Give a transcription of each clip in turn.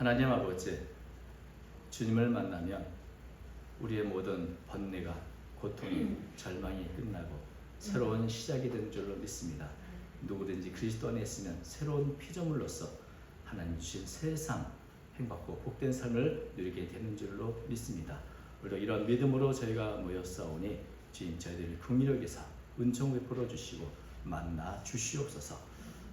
하나님 아버지, 주님을 만나면 우리의 모든 번뇌가, 고통이, 절망이 끝나고 새로운 시작이 되는 줄로 믿습니다. 누구든지 그리스도 안에 있으면 새로운 피조물로서 하나님 주신 세상 행복하고 복된 삶을 누리게 되는 줄로 믿습니다. 우리도 이런 믿음으로 저희가 모였사오니 주님 저희들을 긍휼히 여기사 은총 베풀어 주시고 만나 주시옵소서.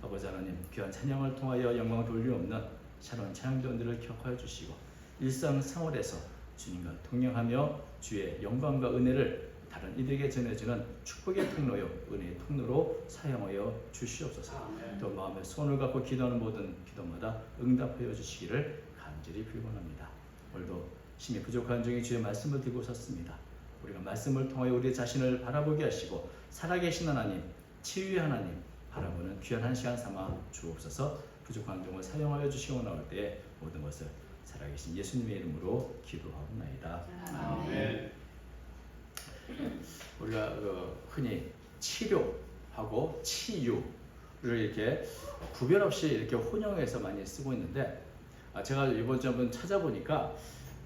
아버지 하나님, 귀한 찬양을 통하여 영광 돌리옵는 새로운 찬양자들을 격하여 주시고 일상생활에서 주님과 동행하며 주의 영광과 은혜를 다른 이들에게 전해주는 축복의 통로요 은혜의 통로로 사용하여 주시옵소서. 또 마음에 손을 갖고 기도하는 모든 기도마다 응답하여 주시기를 간절히 빌곤합니다. 오늘도 힘이 부족한 중에 주의 말씀을 들고 섰습니다. 우리가 말씀을 통하여 우리 자신을 바라보게 하시고 살아계신 하나님, 치유의 하나님 바라보는 귀한 한 시간 삼아 주옵소서. 부족한 종을 사용하여 주시고 나올 때에 모든 것을 살아계신 예수님의 이름으로 기도하옵나이다. 아멘. 우리가 흔히 치료하고 치유를 이렇게 구별 없이 이렇게 혼용해서 많이 쓰고 있는데, 제가 이번 주 한번 찾아보니까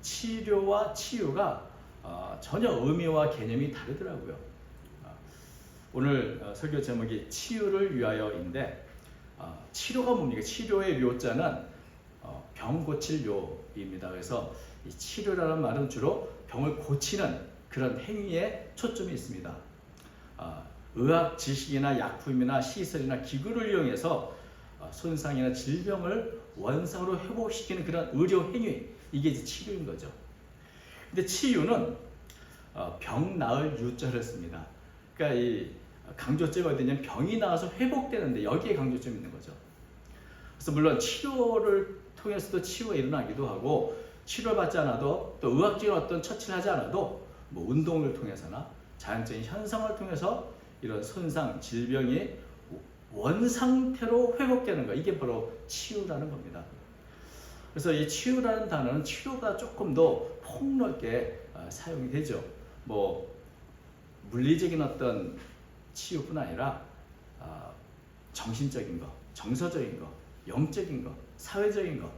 치료와 치유가 전혀 의미와 개념이 다르더라고요. 오늘 설교 제목이 치유를 위하여인데, 치료가 뭡니까? 치료의 료자는 병 고칠 료입니다. 그래서 이 치료라는 말은 주로 병을 고치는 그런 행위에 초점이 있습니다. 의학 지식이나 약품이나 시설이나 기구를 이용해서 손상이나 질병을 원상으로 회복시키는 그런 의료 행위, 이게 이제 치료인 거죠. 근데 치유는 병 나을 유자를 씁니다. 그러니까 이 강조점이 어디냐면 병이 나와서 회복되는데 여기에 강조점이 있는 거죠. 그래서 물론 치료를 통해서도 치유가 일어나기도 하고, 치료받지 않아도 또 의학적인 어떤 처치를 하지 않아도 뭐 운동을 통해서나 자연적인 현상을 통해서 이런 손상, 질병이 원상태로 회복되는 거, 이게 바로 치유라는 겁니다. 그래서 이 치유라는 단어는 치료가 조금 더 폭넓게 사용이 되죠. 뭐 물리적인 어떤 치유뿐 아니라 정신적인 거, 정서적인 거, 영적인 거, 사회적인 거,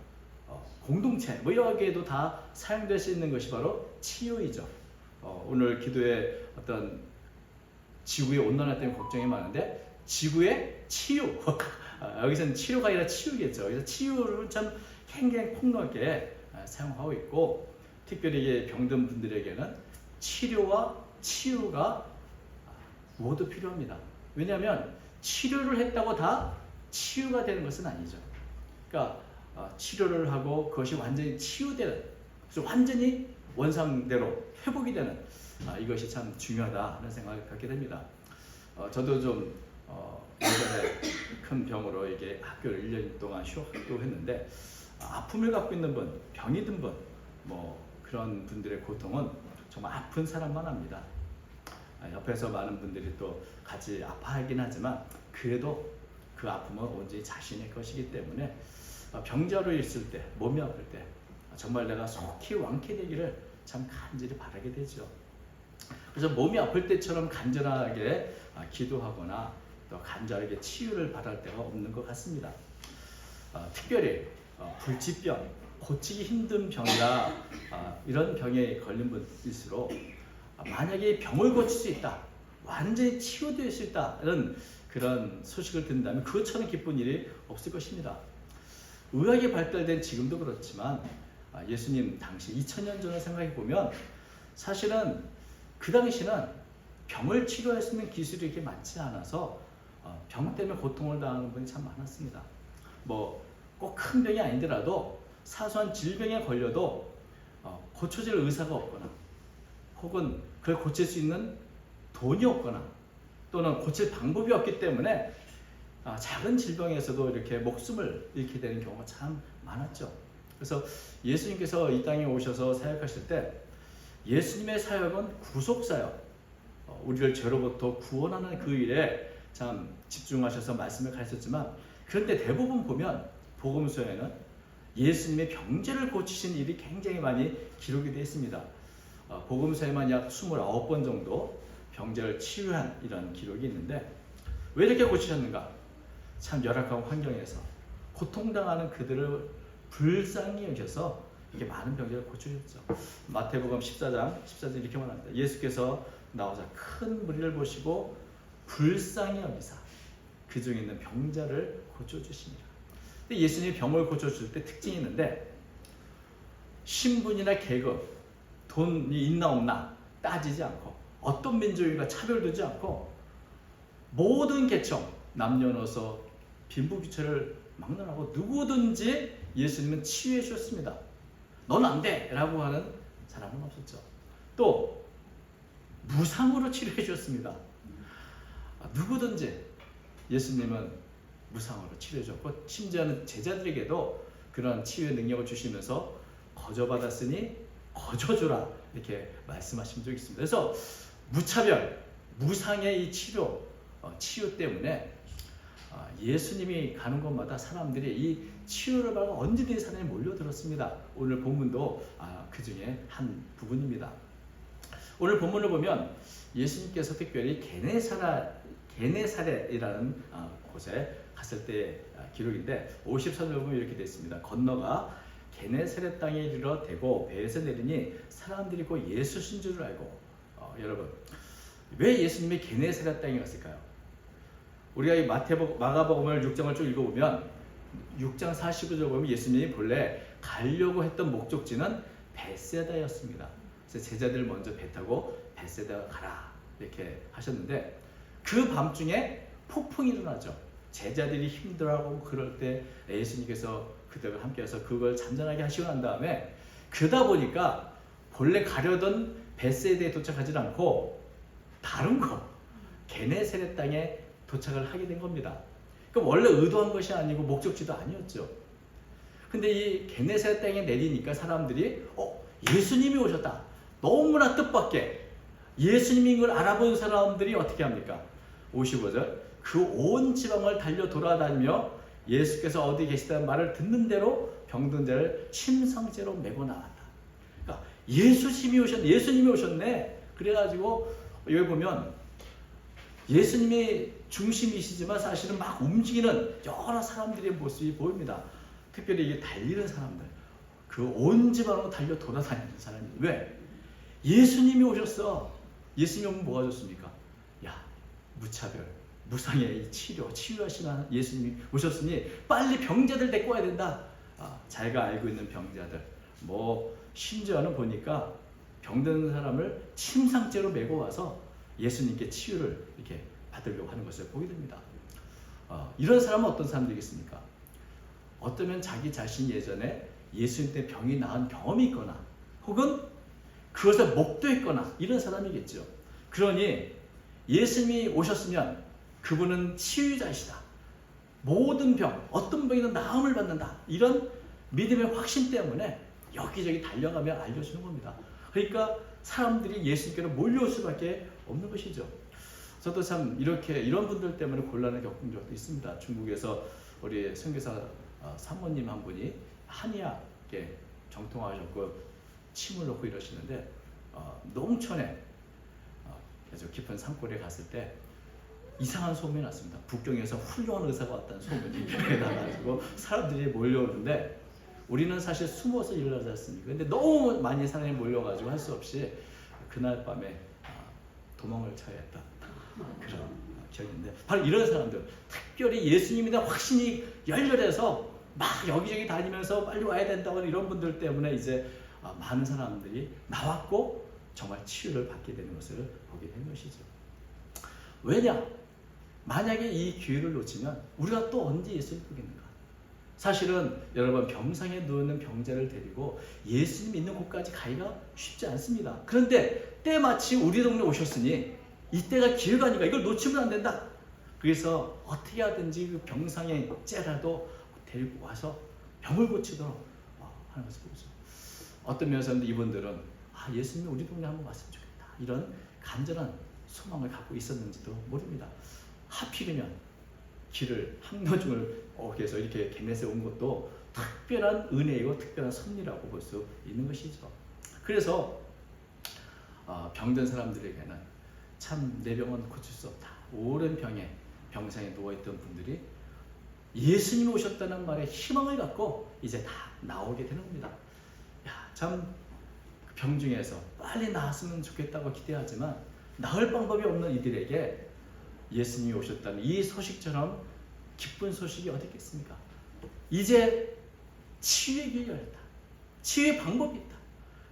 공동체, 뭐 여기에도 다 사용될 수 있는 것이 바로 치유이죠. 오늘 기도에 어떤 지구의 온난화 때문에 걱정이 많은데 지구의 치유 여기서는 치료가 아니라 치유겠죠. 그래서 치유를 참 굉장히 폭넓게 사용하고 있고, 특별히 병든 분들에게는 치료와 치유가 모두 필요합니다. 왜냐하면 치료를 했다고 다 치유가 되는 것은 아니죠. 그러니까 치료를 하고 그것이 완전히 치유되는, 그래서 완전히 원상대로 회복이 되는, 이것이 참 중요하다 하는 생각을 갖게 됩니다. 저도 좀 예전에 큰 병으로 이게 학교를 1년 동안 휴학도 했는데, 아픔을 갖고 있는 분, 병이 든 분, 뭐 그런 분들의 고통은 정말 아픈 사람만 합니다. 옆에서 많은 분들이 또 같이 아파하긴 하지만 그래도 그 아픔은 온전히 자신의 것이기 때문에 병자로 있을 때, 몸이 아플 때 정말 내가 속히 완쾌되기를 참 간절히 바라게 되죠. 그래서 몸이 아플 때처럼 간절하게 기도하거나 또 간절하게 치유를 받을 때가 없는 것 같습니다. 특별히 불치병, 고치기 힘든 병이라 이런 병에 걸린 분일수록 만약에 병을 고칠 수 있다, 완전히 치유될 수 있다, 이런 그런 소식을 듣는다면 그것처럼 기쁜 일이 없을 것입니다. 의학이 발달된 지금도 그렇지만 예수님 당시 2000년 전을 생각해 보면 사실은 그 당시는 병을 치료할 수 있는 기술이 이렇게 많지 않아서 병 때문에 고통을 당하는 분이 참 많았습니다. 뭐 꼭 큰 병이 아니더라도 사소한 질병에 걸려도 고쳐질 의사가 없거나, 혹은 그걸 고칠 수 있는 돈이 없거나, 또는 고칠 방법이 없기 때문에 작은 질병에서도 이렇게 목숨을 잃게 되는 경우가 참 많았죠. 그래서 예수님께서 이 땅에 오셔서 사역하실 때 예수님의 사역은 구속사역, 우리를 죄로부터 구원하는 그 일에 참 집중하셔서 말씀을 가르쳤지만, 그런데 대부분 보면 복음서에는 예수님의 병자를 고치신 일이 굉장히 많이 기록이 되어 있습니다. 복음서에만 약 29번 정도 병자를 치유한 이런 기록이 있는데, 왜 이렇게 고치셨는가? 참 열악한 환경에서 고통당하는 그들을 불쌍히 여겨서 이게 많은 병자를 고쳐주셨죠. 마태복음 14장 이렇게 말합니다. 예수께서 나오자 큰 무리를 보시고 불쌍히 여기사 그 중에 있는 병자를 고쳐주시니라. 근데 예수님이 병을 고쳐줄 때 특징이 있는데 신분이나 계급, 돈이 있나 없나 따지지 않고 어떤 민족인가 차별두지 않고 모든 계층, 남녀노소, 빈부귀천을 막론하고 누구든지 예수님은 치유해 주셨습니다. 넌 안 돼! 라고 하는 사람은 없었죠. 또 무상으로 치료해 주셨습니다. 누구든지 예수님은 무상으로 치료해 줬고 심지어는 제자들에게도 그런 치유의 능력을 주시면서 거저받았으니 거저주라 이렇게 말씀하신 적이 있습니다. 그래서 무차별, 무상의 이 치유 때문에 예수님이 가는 곳마다 사람들이 이 치유를 받고 언제든지 사람이 몰려들었습니다. 오늘 본문도 그 중에 한 부분입니다. 오늘 본문을 보면 예수님께서 특별히 게네사렛이라는 곳에 갔을 때 기록인데 54절 보면 이렇게 되어 있습니다. 건너가 게네사렛 땅에 이르러 대고 배에서 내리니 사람들이 곧 예수신 줄 알고 여러분 왜 예수님이 게네사렛 땅에 갔을까요? 우리가 이 마가복음을 6장을 쭉 읽어보면 6장 49절 보면 예수님이 본래 가려고 했던 목적지는 벳세다였습니다. 그래서 제자들 먼저 배 타고 벳세다 가라 이렇게 하셨는데 그 밤중에 폭풍이 일어나죠. 제자들이 힘들어하고 그럴 때 예수님께서 그들과 함께해서 그걸 잔잔하게 하시고 난 다음에 그러다 보니까 본래 가려던 벳세다에 도착하지 않고 다른 곳 게네사렛 땅에 도착을 하게 된 겁니다. 그러니까 원래 의도한 것이 아니고 목적지도 아니었죠. 근데 이 게네사렛 땅에 내리니까 사람들이 예수님이 오셨다. 너무나 뜻밖의 예수님인 걸 알아본 사람들이 어떻게 합니까? 55절 그 온 지방을 달려 돌아다니며 예수께서 어디 계시다는 말을 듣는 대로 병든 자를 침상째로 메고 나왔다. 그러니까 예수님이 오셨네. 그래가지고 여기 보면 예수님이 중심이시지만 사실은 막 움직이는 여러 사람들의 모습이 보입니다. 특별히 이게 달리는 사람들, 그 온 지방으로 달려 돌아다니는 사람이 왜? 예수님이 오셨어. 예수님이 오면 뭐가 좋습니까? 무차별, 무상의 이 치유하시는 예수님이 오셨으니 빨리 병자들 데리고 와야 된다. 자기가 알고 있는 병자들, 심지어는 보니까 병든 사람을 침상째로 메고 와서 예수님께 치유를 이렇게 받으려고 하는 것을 보게 됩니다. 이런 사람은 어떤 사람들이겠습니까? 어쩌면 자기 자신이 예전에 예수님 때 병이 나은 경험이 있거나 혹은 그것을 목도했거나 이런 사람이겠죠. 그러니 예수님이 오셨으면 그분은 치유자이시다. 모든 병, 어떤 병이든 나음을 받는다. 이런 믿음의 확신 때문에 여기저기 달려가며 알려주는 겁니다. 그러니까 사람들이 예수님께로 몰려올 수밖에 없는 것이죠. 저도 참 이런 분들 때문에 곤란을 겪은 적도 있습니다. 중국에서 우리 선교사 사모님 한 분이 한의학에 정통하셨고 침을 놓고 이러시는데 농촌에 아주 깊은 산골에 갔을 때 이상한 소문이 났습니다. 북경에서 훌륭한 의사가 왔다는 소문이 나가지고 사람들이 몰려오는데 우리는 사실 숨어서 일을 하지 않습니까? 근데 너무 많이 사람이 몰려가지고 할 수 없이 그날 밤에 도망을 쳐야 했다. 그런 기억이 있는데 바로 이런 사람들, 특별히 예수님에 대한 확신이 열렬해서 막 여기저기 다니면서 빨리 와야 된다고 하는 이런 분들 때문에 이제 많은 사람들이 나왔고 정말 치유를 받게 되는 것을 보게 된 것이죠. 왜냐? 만약에 이 기회를 놓치면 우리가 또 언제 예수를 보겠는가? 사실은 여러분 병상에 누워있는 병자를 데리고 예수님 있는 곳까지 가기가 쉽지 않습니다. 그런데 때마침 우리 동네 오셨으니 이때가 기회가 아닌가. 이걸 놓치면 안 된다. 그래서 어떻게 하든지 그 병상에 째라도 데리고 와서 병을 고치도록 하는 것을 보죠. 어떤 면에서는 이분들은 예수님이 우리 동네 한번 왔으면 좋겠다. 이런 간절한 소망을 갖고 있었는지도 모릅니다. 하필이면 길을 항로중을 해서 이렇게 게네사렛에 온 것도 특별한 은혜이고 특별한 섭리라고 볼 수 있는 것이죠. 그래서 병든 사람들에게는 참 내 병은 고칠 수 없다. 오랜 병상에 누워있던 분들이 예수님이 오셨다는 말에 희망을 갖고 이제 다 나오게 되는 겁니다. 야, 참 병중에서 빨리 나았으면 좋겠다고 기대하지만 나을 방법이 없는 이들에게 예수님이 오셨다는 이 소식처럼 기쁜 소식이 어디 있겠습니까? 이제 치유의 길이 열렸다. 치유의 방법이 있다.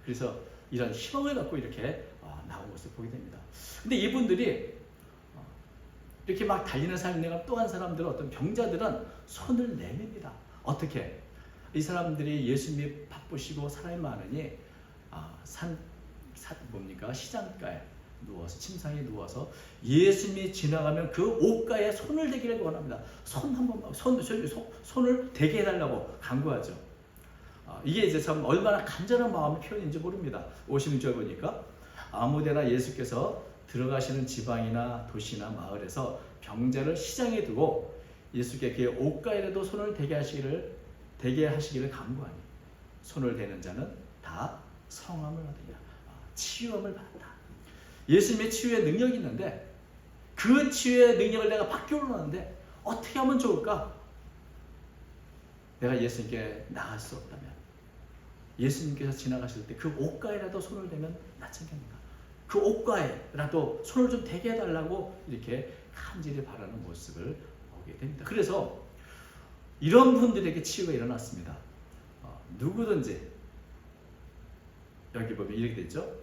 그래서 이런 희망을 갖고 이렇게 나온 것을 보게 됩니다. 근데 이분들이 이렇게 막 달리는 사람이 내가 또 한 사람들은 어떤 병자들은 손을 내밉니다. 어떻게? 이 사람들이 예수님이 바쁘시고 사람이 많으니 시장가에 누워서 침상에 누워서 예수님이 지나가면 그 옷가에 손을 대기를 원합니다. 손을 대게 해달라고 간구하죠. 이게 이제 참 얼마나 간절한 마음의 표현인지 모릅니다. 56절 보니까 아무데나 예수께서 들어가시는 지방이나 도시나 마을에서 병자를 시장에 두고 예수께 그의 옷가에라도 손을 대게 하시기를 간구하니 손을 대는 자는 다 성함을 얻으리라. 치유함을 받았다. 예수님의 치유의 능력이 있는데 그 치유의 능력을 내가 받기 원하는데 어떻게 하면 좋을까? 내가 예수님께 나갈 수 없다면 예수님께서 지나가실 때 그 옷가에라도 손을 대면 낫겠는가? 그 옷가에라도 손을 좀 대게 해달라고 이렇게 간절히 바라는 모습을 보게 됩니다. 그래서 이런 분들에게 치유가 일어났습니다. 누구든지 여기 보면 이렇게 되죠.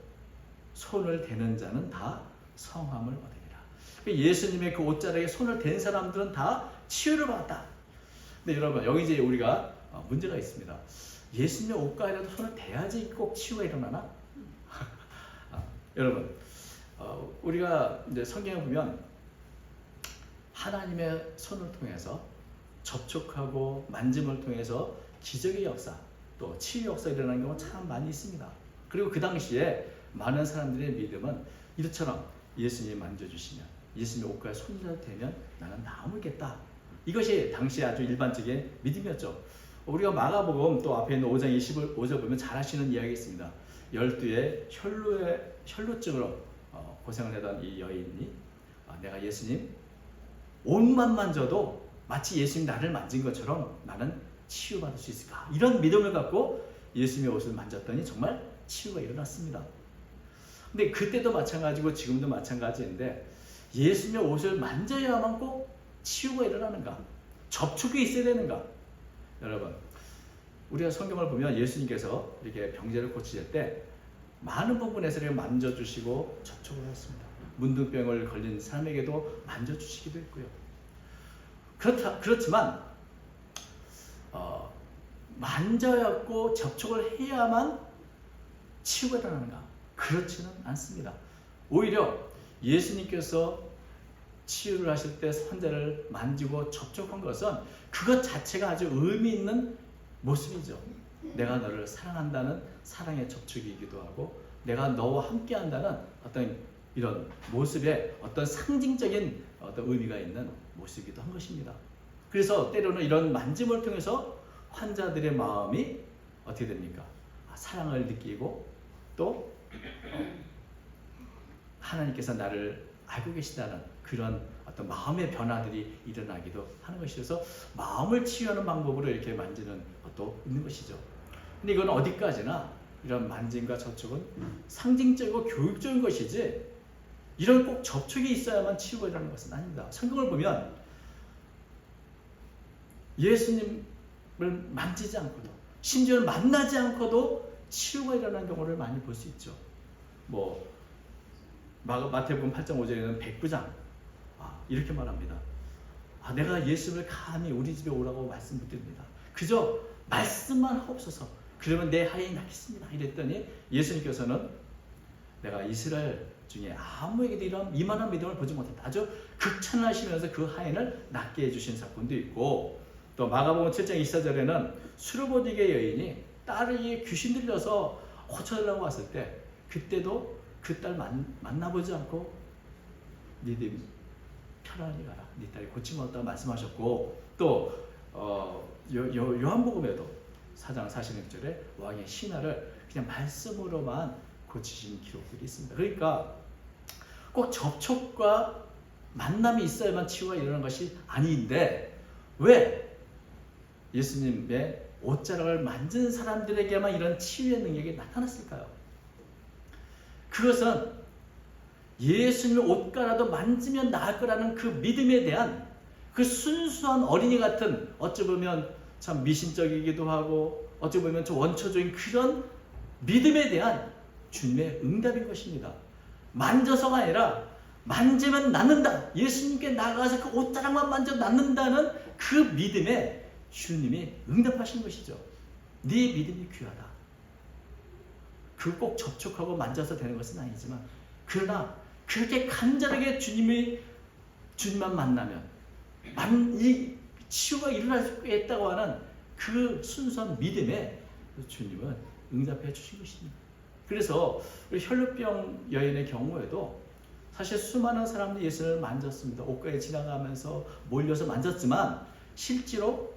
손을 대는 자는 다 성함을 얻으리라. 예수님의 그 옷자락에 손을 댄 사람들은 다 치유를 받았다. 근데 여러분 여기 이제 우리가 문제가 있습니다. 예수님의 옷가에라도 손을 대야지 꼭 치유가 일어나나? 여러분 우리가 이제 성경에 보면 하나님의 손을 통해서 접촉하고 만짐을 통해서 기적의 역사 또 치유 역사 일어나는 경우가 참 많이 있습니다. 그리고 그 당시에 많은 사람들의 믿음은 이처럼 예수님이 만져주시면 예수님의 옷가에 손이라도 대면 나는 나아물겠다. 이것이 당시 아주 일반적인 믿음이었죠. 우리가 마가복음 또 앞에 있는 5장 25절 보면 잘 아시는 이야기가 있습니다. 12의 혈루증으로 고생을 하던 이 여인이 내가 예수님 옷만 만져도 마치 예수님 나를 만진 것처럼 나는 치유받을 수 있을까? 이런 믿음을 갖고 예수님의 옷을 만졌더니 정말 치유가 일어났습니다. 근데 그때도 마찬가지고 지금도 마찬가지인데 예수님의 옷을 만져야만 꼭 치유가 일어나는가? 접촉이 있어야 되는가? 여러분 우리가 성경을 보면 예수님께서 이렇게 병자를 고치실 때 많은 부분에서 이렇게 만져주시고 접촉을 했습니다. 문둥병을 걸린 사람에게도 만져주시기도 했고요. 그렇지만 만져야고 접촉을 해야만 치유가 일어나는가? 그렇지는 않습니다. 오히려 예수님께서 치유를 하실 때 환자를 만지고 접촉한 것은 그것 자체가 아주 의미 있는 모습이죠. 내가 너를 사랑한다는 사랑의 접촉이기도 하고 내가 너와 함께 한다는 어떤 이런 모습에 어떤 상징적인 어떤 의미가 있는 모습이기도 한 것입니다. 그래서 때로는 이런 만짐을 통해서 환자들의 마음이 어떻게 됩니까? 사랑을 느끼고 또 하나님께서 나를 알고 계시다는 그런 어떤 마음의 변화들이 일어나기도 하는 것이어서 마음을 치유하는 방법으로 이렇게 만지는 것도 있는 것이죠. 근데 이건 어디까지나 이런 만짐과 접촉은 상징적이고 교육적인 것이지 이런 꼭 접촉이 있어야만 치유가 일어나는 것은 아닙니다. 성경을 보면 예수님을 만지지 않고도 심지어 만나지 않고도 치유가 일어나는 경우를 많이 볼 수 있죠. 마태복음 8장 5절에는 백부장 이렇게 말합니다. 내가 예수를 감히 우리 집에 오라고 말씀 못 드립니다. 그저 말씀만 하옵소서. 그러면 내 하인이 낫겠습니다. 이랬더니 예수님께서는 내가 이스라엘 중에 아무에게도 이만한 믿음을 보지 못했다. 아주 극찬하시면서 그 하인을 낫게 해주신 사건도 있고 또 마가복음 7장 24절에는 수르보디게 여인이 딸이 귀신 들려서 고쳐달라고 왔을 때 그때도 그 딸 만나보지 않고 니들 편안히 가라. 네 딸이 고침을 얻었다고 말씀하셨고 또 요한복음에도 4장 46절에 왕의 신하를 그냥 말씀으로만 고치신 기록들이 있습니다. 그러니까 꼭 접촉과 만남이 있어야만 치유가 일어나는 것이 아닌데 왜 예수님의 옷자락을 만진 사람들에게만 이런 치유의 능력이 나타났을까요? 그것은 예수님의 옷가라도 만지면 나을 거라는 그 믿음에 대한 그 순수한 어린이 같은, 어찌 보면 참 미신적이기도 하고 어찌 보면 좀 원초적인 그런 믿음에 대한 주님의 응답인 것입니다. 만져서가 아니라 만지면 낫는다. 예수님께 나가서 그 옷자락만 만져 낫는다는 그 믿음에 주님이 응답하신 것이죠. 네 믿음이 귀하다. 그 꼭 접촉하고 만져서 되는 것은 아니지만, 그러나 그렇게 간절하게 주님만 만나면 이 치유가 일어날 수 있다고 하는 그 순수한 믿음에 주님은 응답해 주신 것입니다. 그래서 우리 혈루병 여인의 경우에도 사실 수많은 사람들이 예수를 만졌습니다. 옷가에 지나가면서 몰려서 만졌지만 실제로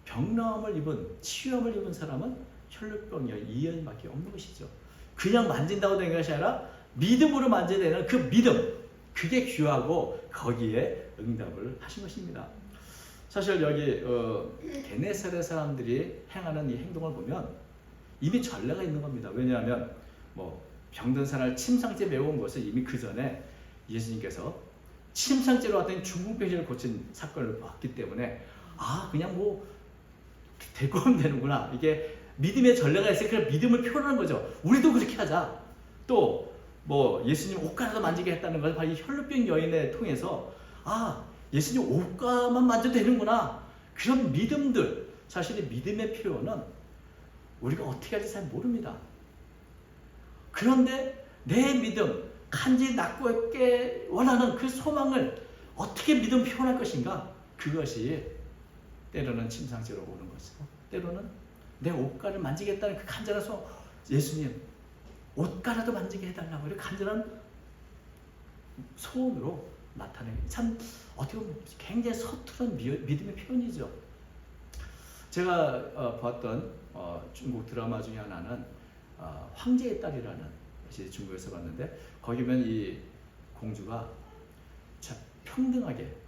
병나음을 입은, 치유함을 입은 사람은 혈루병 여인 이여인밖에 없는 것이죠. 그냥 만진다고 된 것이 아니라 믿음으로 만져야 되는 그 믿음, 그게 귀하고 거기에 응답을 하신 것입니다. 사실 여기 게네사렛 사람들이 행하는 이 행동을 보면 이미 전례가 있는 겁니다. 왜냐하면 병든 사람을 침상째 메워온 것은 이미 그 전에 예수님께서 침상째로 왔더니 중풍병자를 고친 사건을 봤기 때문에 그냥 데리고 오면 되는구나. 이게 믿음의 전례가 있으니까 믿음을 표현하는 거죠. 우리도 그렇게 하자. 또 예수님 옷가라도 만지게 했다는 것을 바로 이 혈루병 여인을 통해서 예수님 옷가만 만져도 되는구나. 그런 믿음들, 사실 이 믿음의 표현은 우리가 어떻게 할지 잘 모릅니다. 그런데 내 믿음, 간절히 낳고 있게 원하는 그 소망을 어떻게 믿음 표현할 것인가? 그것이 때로는 침상째로 오는 것이고, 때로는 내 옷가를 만지겠다는 그 간절한 소망, 예수님 옷가라도 만지게 해달라고 이렇게 간절한 소원으로 나타내는, 참 어떻게 보면 굉장히 서투른 믿음의 표현이죠. 제가 봤던 중국 드라마 중에 하나는 황제의 딸이라는 것이 중국에서 봤는데, 거기 보면 이 공주가 참 평등하게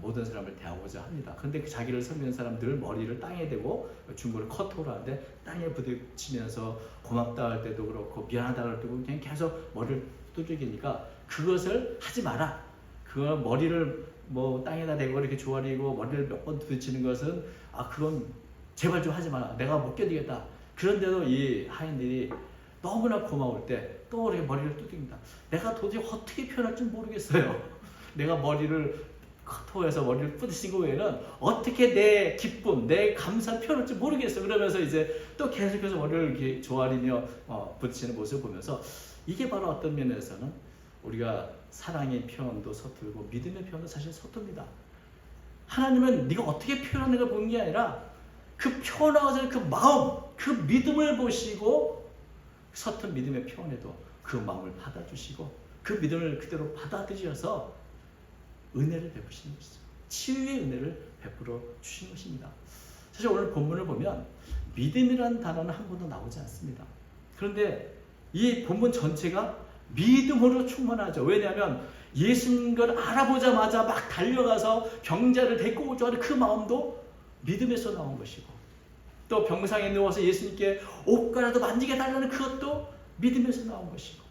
모든 사람을 대하고자 합니다. 그런데 자기를 섬기는 사람들 머리를 땅에 대고, 중국을 커트로 하는데 땅에 부딪히면서 고맙다 할 때도 그렇고 미안하다 할 때도 그냥 계속 머리를 두들기니까 그것을 하지 마라. 그 머리를 땅에다 대고 이렇게 조아리고 머리를 몇 번 부딪히는 것은 그건 제발 좀 하지 마라. 내가 못 견디겠다. 그런데도 이 하인들이 너무나 고마울 때 또 이렇게 머리를 두들깁니다. 내가 도저히 어떻게 표현할 줄 모르겠어요. 내가 머리를 커터해서 머리를 부딪힌 거 외에는 어떻게 내 기쁨, 내 감사 표현할 줄 모르겠어요. 그러면서 이제 또 계속해서 머리를 이렇게 조아리며 부딪히는 모습을 보면서, 이게 바로 어떤 면에서는 우리가 사랑의 표현도 서툴고 믿음의 표현도 사실 서툽니다. 하나님은 네가 어떻게 표현하는 걸 보는 게 아니라 그 표현하고자 그 마음, 그 믿음을 보시고 서툰 믿음의 표현에도 그 마음을 받아주시고 그 믿음을 그대로 받아들여서 은혜를 베푸시는 것이죠. 치유의 은혜를 베풀어 주신 것입니다. 사실 오늘 본문을 보면 믿음이라는 단어는 한 번도 나오지 않습니다. 그런데 이 본문 전체가 믿음으로 충만하죠. 왜냐하면 예수님을 알아보자마자 막 달려가서 병자를 데리고 오자 하는 그 마음도 믿음에서 나온 것이고, 또 병상에 누워서 예수님께 옷가라도 만지게 달라는 그것도 믿음에서 나온 것이고,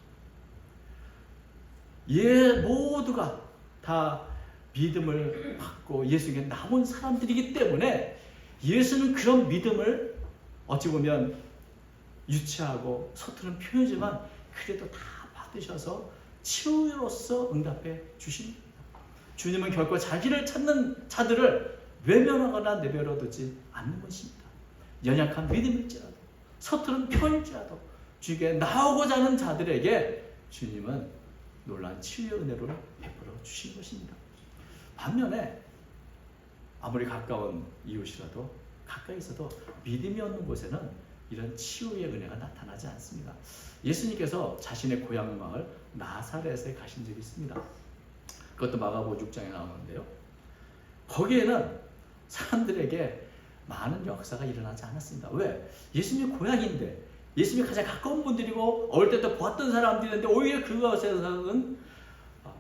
모두가 다 믿음을 받고 예수님께 나온 사람들이기 때문에 예수는 그런 믿음을 어찌 보면 유치하고 서투른 표현이지만 그래도 다 받으셔서 치유로서 응답해 주십니다. 주님은 결코 자기를 찾는 자들을 외면하거나 내버려두지 않는 것입니다. 연약한 믿음일지라도 서투른 표현일지라도 주에게 나오고자 하는 자들에게 주님은 놀라운 치유의 은혜를 베풀어 주신 것입니다. 반면에 아무리 가까운 이웃이라도 가까이 있어도 믿음이 없는 곳에는 이런 치유의 은혜가 나타나지 않습니다. 예수님께서 자신의 고향 마을 나사렛에 가신 적이 있습니다. 그것도 마가복음 6장에 나오는데요. 거기에는 사람들에게 많은 역사가 일어나지 않았습니다. 왜? 예수님의 고향인데, 예수님이 가장 가까운 분들이고 어릴 때도 보았던 사람들인데 오히려 그것에서는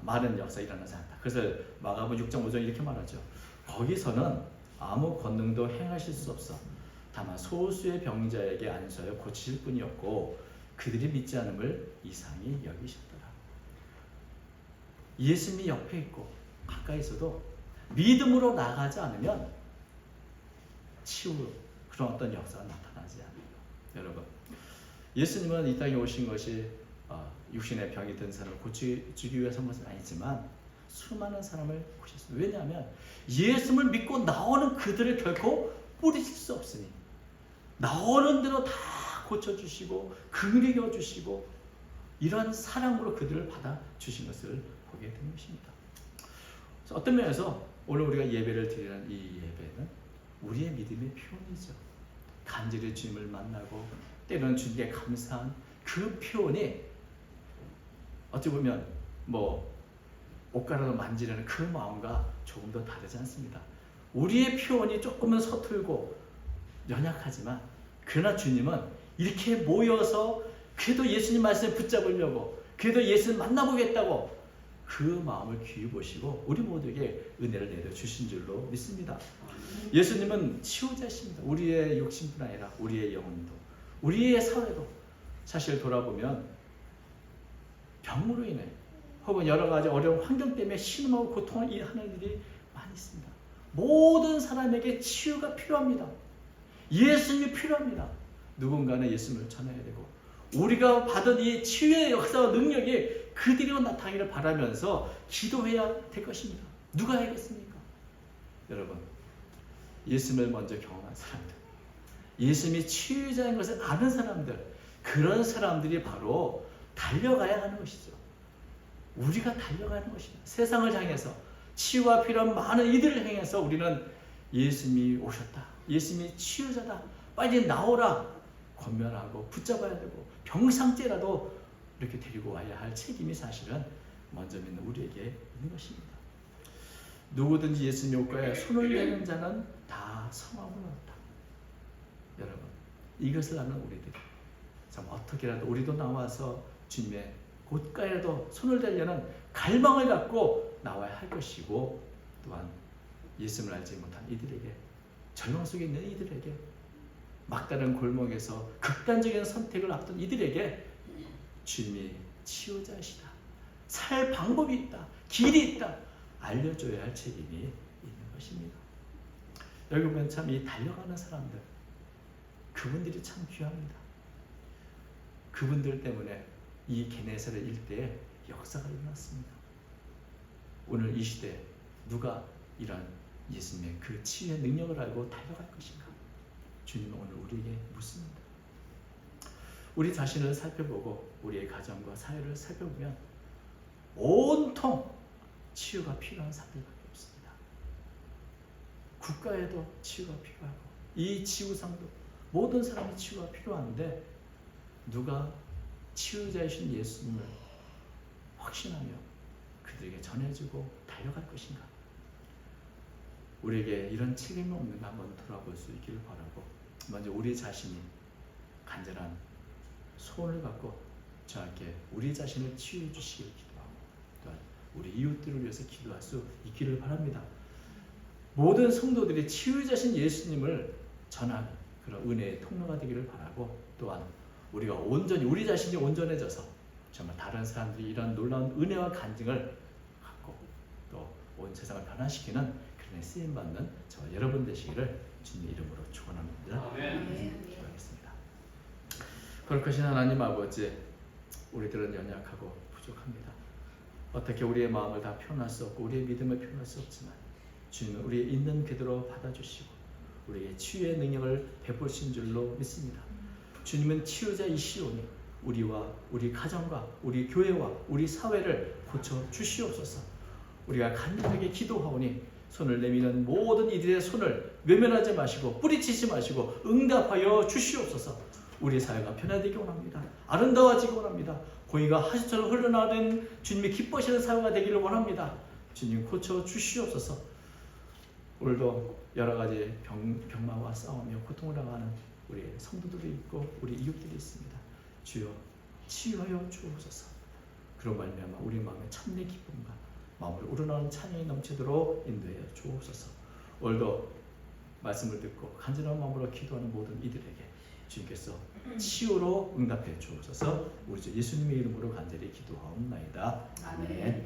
많은 역사가 일어나지 않았다. 그래서 마가복음 6장 5절 이렇게 말하죠. 거기서는 아무 권능도 행하실 수 없어 다만 소수의 병자에게 안수하여 고치실 뿐이었고 그들이 믿지 않음을 이상히 여기셨더라. 예수님이 옆에 있고 가까이 있어도 믿음으로 나가지 않으면 치유 그런 어떤 역사가 나타나지 않아요. 여러분, 예수님은 이 땅에 오신 것이 육신의 병이 든 사람을 고쳐주기 위해서인 것은 아니지만 수많은 사람을 고쳤습니다. 왜냐하면 예수님을 믿고 나오는 그들을 결코 뿌리칠 수 없으니 나오는 대로 다 고쳐주시고 긍휼히 여주시고 이러한 사랑으로 그들을 받아주신 것을 보게 된 것입니다. 어떤 면에서 오늘 우리가 예배를 드리는 이 예배는 우리의 믿음의 표현이죠. 간절히 주님을 만나고 때로는 주님께 감사한 그 표현이 어찌 보면 옷가락을 만지려는 그 마음과 조금 더 다르지 않습니다. 우리의 표현이 조금은 서툴고 연약하지만 그러나 주님은 이렇게 모여서 그래도 예수님 말씀을 붙잡으려고 그래도 예수님 만나보겠다고 그 마음을 귀히 보시고 우리 모두에게 은혜를 내려주신 줄로 믿습니다. 예수님은 치유자십니다. 우리의 육신뿐 아니라 우리의 영혼도 우리의 사회도 사실 돌아보면 병으로 인해 혹은 여러 가지 어려운 환경 때문에 신음하고 고통을 하는 일이 많이 있습니다. 모든 사람에게 치유가 필요합니다. 예수님이 필요합니다. 누군가는 예수님을 전해야 되고 우리가 받은 이 치유의 역사와 능력이 그들로 나타나기를 바라면서 기도해야 될 것입니다. 누가 하겠습니까? 여러분, 예수님을 먼저 경험한 사람들, 예수님이 치유자인 것을 아는 사람들, 그런 사람들이 바로 달려가야 하는 것이죠. 우리가 달려가는 것입니다. 세상을 향해서 치유가 필요한 많은 이들을 향해서 우리는 예수님이 오셨다, 예수님이 치유자다, 빨리 나오라 권면하고 붙잡아야 되고 병상죄라도 이렇게 데리고 와야 할 책임이 사실은 먼저 믿는 우리에게 있는 것입니다. 누구든지 예수님의 옷가에 손을 내는 자는 다 성함을 얻었다. 여러분, 이것을 아는 우리들이 참 어떻게라도 우리도 나와서 주님의 옷가에라도 손을 대려는 갈망을 갖고 나와야 할 것이고 또한 예수님을 알지 못한 이들에게 절망 속에 있는 이들에게 막다른 골목에서 극단적인 선택을 앞둔 이들에게 주님이 치유자시다, 살 방법이 있다, 길이 있다 알려줘야 할 책임이 있는 것입니다. 여기 보면 참 이 달려가는 사람들 그분들이 참 귀합니다. 그분들 때문에 이 게네사렛 일대에 역사가 일어났습니다. 오늘 이 시대에 누가 이런 예수님의 그 치유의 능력을 알고 달려갈 것인가? 주님은 오늘 우리에게 묻습니다. 우리 자신을 살펴보고 우리의 가정과 사회를 살펴보면 온통 치유가 필요한 사람들밖에 없습니다. 국가에도 치유가 필요하고 이 지구상도 모든 사람이 치유가 필요한데 누가 치유자이신 예수님을 확신하며 그들에게 전해주고 달려갈 것인가? 우리에게 이런 책임이 없는가 한번 돌아볼 수 있기를 바라고 먼저 우리 자신이 간절한 소원을 갖고 저에게 우리 자신을 치유해 주시길 기도하고 또한 우리 이웃들을 위해서 기도할 수 있기를 바랍니다. 모든 성도들이 치유자신 예수님을 전하는 그런 은혜의 통로가 되기를 바라고 또한 우리가 온전히 우리 자신이 온전해져서 정말 다른 사람들이 이런 놀라운 은혜와 간증을 갖고 또 온 세상을 변화시키는 그런 쓰임받는 저 여러분 되시기를 주님 이름으로 축원합니다. 기도하겠습니다. 거룩하신 하나님 아버지, 우리들은 연약하고 부족합니다. 어떻게 우리의 마음을 다 표현할 수 없고 우리의 믿음을 표현할 수 없지만 주님은 우리의 있는 그대로 받아주시고 우리의 치유의 능력을 베푸신 줄로 믿습니다. 주님은 치유자이시오니 우리와 우리 가정과 우리 교회와 우리 사회를 고쳐 주시옵소서. 우리가 간절하게 기도하오니 손을 내미는 모든 이들의 손을 외면하지 마시고 뿌리치지 마시고 응답하여 주시옵소서. 우리 사회가 변화되기 원합니다. 아름다워지기 원합니다. 공의가 하수처럼 흘러나오는 주님이 기뻐하시는 사회가 되기를 원합니다. 주님 고쳐 주시옵소서. 오늘도 여러 가지 병마와 싸우며 고통을 당하는 우리 성도들이 있고 우리 이웃들이 있습니다. 주여 치유하여 주옵소서. 그런 말미암아 우리 마음에 참내 기쁨과 마음을 우러나오는 찬양이 넘치도록 인도해 주옵소서. 오늘도 말씀을 듣고 간절한 마음으로 기도하는 모든 이들에게 주님께서 치유로 응답해 주옵소서. 우리 주 예수님의 이름으로 간절히 기도하옵나이다. 아멘.